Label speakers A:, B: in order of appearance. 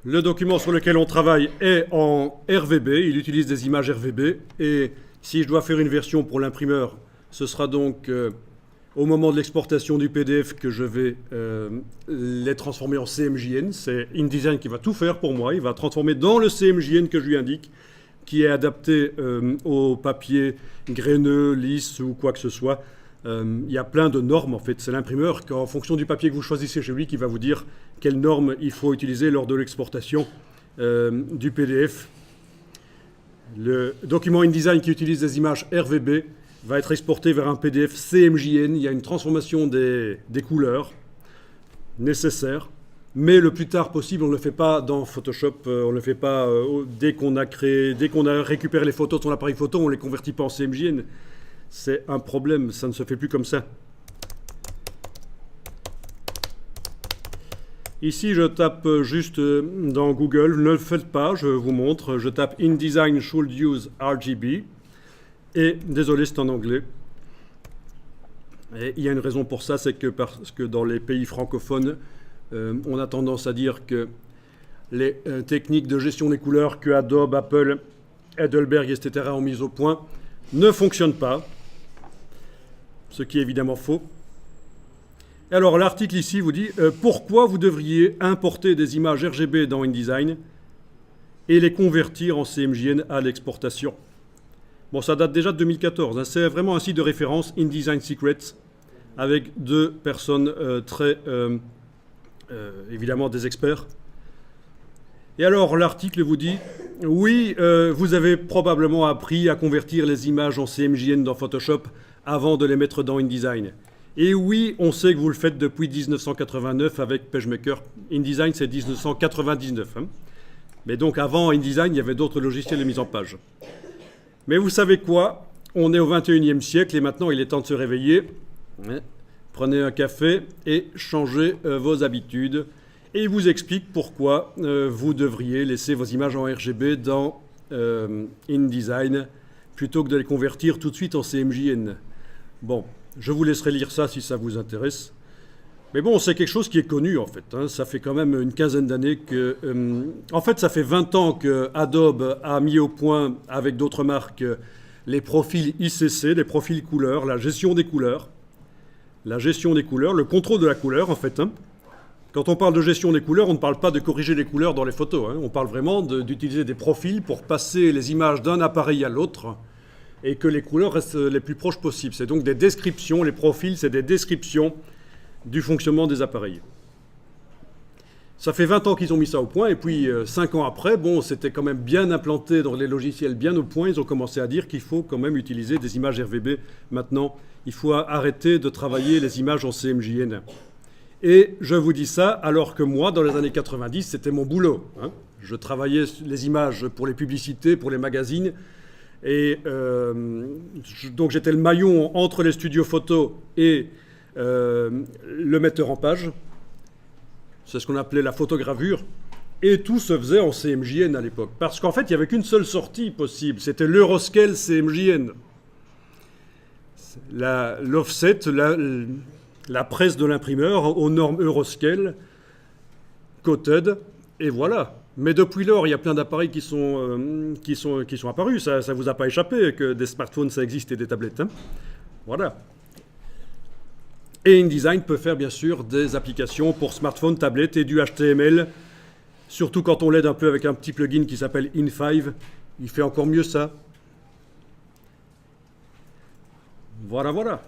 A: Le document sur lequel on travaille est en RVB, il utilise des images RVB, et si je dois faire une version pour l'imprimeur, ce sera donc au moment de l'exportation du PDF que je vais les transformer en CMJN. C'est InDesign qui va tout faire pour moi, il va transformer dans le CMJN que je lui indique, qui est adapté au papier graineux, lisse ou quoi que ce soit. Il y a plein de normes en fait, c'est l'imprimeur qu'en fonction du papier que vous choisissez chez lui qui va vous dire quelles normes il faut utiliser lors de l'exportation du PDF. Le document InDesign qui utilise des images RVB va être exporté vers un PDF CMJN. Il y a une transformation des couleurs nécessaires, mais le plus tard possible. On ne le fait pas dans Photoshop, on ne le fait pas dès qu'on a récupéré les photos de son appareil photo, on ne les convertit pas en CMJN. C'est un problème, ça ne se fait plus comme ça. Ici, je tape juste dans Google, ne le faites pas, je vous montre, je tape InDesign should use RGB, et désolé, c'est en anglais. Et il y a une raison pour ça, c'est que parce que dans les pays francophones, on a tendance à dire que les techniques de gestion des couleurs que Adobe, Apple, Heidelberg, etc. ont mises au point ne fonctionnent pas, ce qui est évidemment faux. Alors l'article ici vous dit pourquoi vous devriez importer des images RGB dans InDesign et les convertir en CMJN à l'exportation. Bon, ça date déjà de 2014, hein. C'est vraiment un site de référence, InDesign Secrets, avec deux personnes évidemment des experts. Et alors l'article vous dit oui, vous avez probablement appris à convertir les images en CMJN dans Photoshop avant de les mettre dans InDesign. Et oui, on sait que vous le faites depuis 1989 avec PageMaker. InDesign, c'est 1999. Hein. Mais donc avant InDesign, il y avait d'autres logiciels de mise en page. Mais vous savez quoi? On est au 21e siècle et maintenant il est temps de se réveiller. Prenez un café et changez vos habitudes. Et il vous explique pourquoi vous devriez laisser vos images en RGB dans InDesign plutôt que de les convertir tout de suite en CMJN. Bon, je vous laisserai lire ça si ça vous intéresse. Mais bon, c'est quelque chose qui est connu en fait. Hein. Ça fait quand même une quinzaine d'années que... en fait, ça fait 20 ans que Adobe a mis au point, avec d'autres marques, les profils ICC, les profils couleurs, la gestion des couleurs. La gestion des couleurs, le contrôle de la couleur en fait. Hein. Quand on parle de gestion des couleurs, on ne parle pas de corriger les couleurs dans les photos. Hein. On parle vraiment d'utiliser des profils pour passer les images d'un appareil à l'autre et que les couleurs restent les plus proches possibles. C'est donc des descriptions, les profils, c'est des descriptions du fonctionnement des appareils. Ça fait 20 ans qu'ils ont mis ça au point, et puis 5 ans après, bon, c'était quand même bien implanté dans les logiciels, bien au point, ils ont commencé à dire qu'il faut quand même utiliser des images RVB maintenant. Il faut arrêter de travailler les images en CMJN. Et je vous dis ça alors que moi, dans les années 90, c'était mon boulot. Hein. Je travaillais les images pour les publicités, pour les magazines, et donc j'étais le maillon entre les studios photos et le metteur en page. C'est ce qu'on appelait la photogravure. Et tout se faisait en CMJN à l'époque. Parce qu'en fait, il n'y avait qu'une seule sortie possible. C'était l'Euroscale CMJN. L'offset, la presse de l'imprimeur aux normes Euroscale, coated, et voilà. Mais depuis lors, il y a plein d'appareils qui sont apparus. Ça ne vous a pas échappé que des smartphones, ça existe, et des tablettes. Hein. Voilà. Et InDesign peut faire bien sûr des applications pour smartphone, tablette et du HTML, surtout quand on l'aide un peu avec un petit plugin qui s'appelle In5. Il fait encore mieux ça. Voilà, voilà.